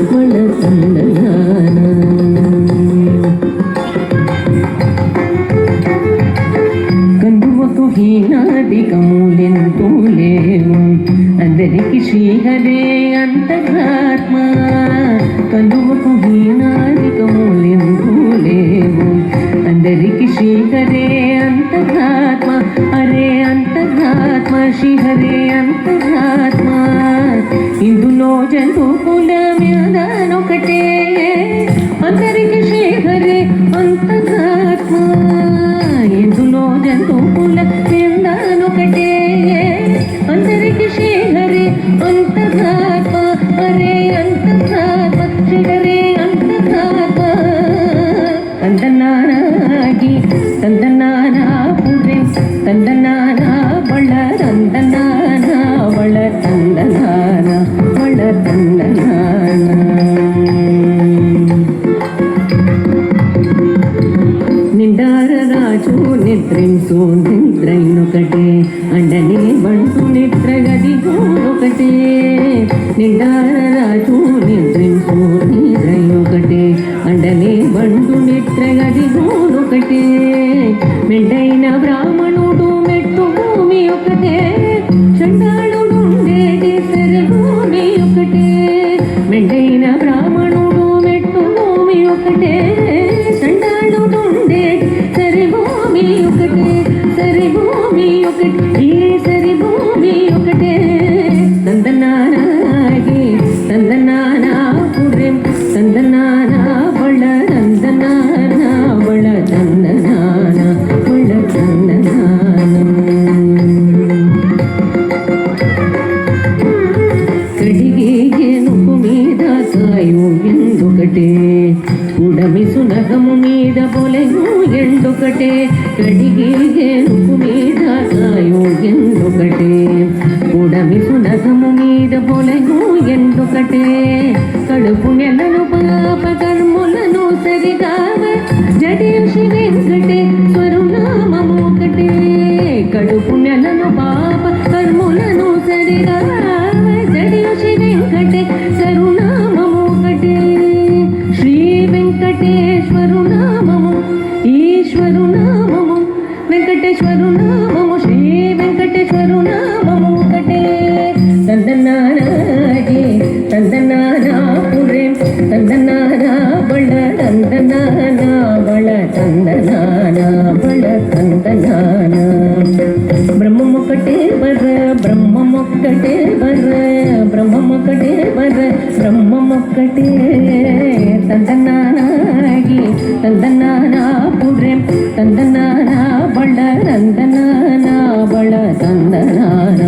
ಬಳ ತಂದನಾನ కందువకు హీనాదికములెంతో లేవు అందరికి శ్రీహరే అంతరాత్మ కందువకు హీనాదికములెంతో లేవు అందరికి శ్రీహరే అంతరాత్మ హరే అంతరాత్మ శ్రీహరే అంతరాత్మ ఇందులో జంతుకుల మ్యాదానొకటే అందరికి శ్రీహరే అంతరాత్మ ఇందులో జంతుకుల మ్యాదానొకటే అందరికి శ్రీహరే అంతరాత్మ హరే అంతరాత్మ శ్రీహరే అంతరాత్మ ತಂದನಾನಾಗಿ ತಂದನಾನ ಪುರೆ ತಂದನಾನ ಬಳ ತಂದನಾನ ಬಳ ತಂದನಾನ ಬಳ ತಂದನಾನ నిండార రాజు నిద్రించు నిద్రైనొకటే అండనే బంటు నిద్రగదిగో ఒకటే నిండార రాజు నిద్రించు నిద్రైనొకటే అండనే బంటు నిద్రగదిగో ఒకటే మెండైన బ్రాహ్మణుడు మెట్టు భూమి ఒకటే చండాళుడు ఉండేది సరభూమి ఒకటే మెండైన బ్రాహ్మణుడు మెట్టు భూమి ఒకటే చండాళుడు ఉండేది సరిభూమి ఒకటే సరిభూమి ఒకటే ఈ సరిభూమి ఒకటే తందనానాగి తందనాన పురెం తందనాన బళ తందనాన బళ తందనాన బళ తందనాన కడిగే ఏనుగు మీద కాయు ఎందుకటే ఉడమి సునగము మీద పొలెను ఎండొకటే కడిగే ఏనుగు మీద కాయు ఎందుకటే ఉడమి సునగము మీద పొలెను ఎండొకటే కడుపు నెలను పాప కర్ములను సరిగావ జడేషి వెంకటేశ్వరునామము ఒకటే కడుపు నెలను పాప కర్ములను సరిగావ జడేషి వెంకటేశ్వరునామము ఒకటే శ్రీ వెంకటేశ్వరునామము ఈశ్వరునామము వెంకటేశ్వరునామము శ్రీ వెంకటేశ్వరునామము ఒకటే తందనానాగి తందనాన పురేం తందనాన బళ తందనాన బళ తందనాన బళ తందనాన బ్రహ్మమొక్కటే బర బ్రహ్మమొక్కటే బర బ్రహ్మమొక్కటే బర బ్రహ్మమొక్కటే తందనానాగి తందనాన పురేం తందనాన బళ తందనాన బళ తందనాన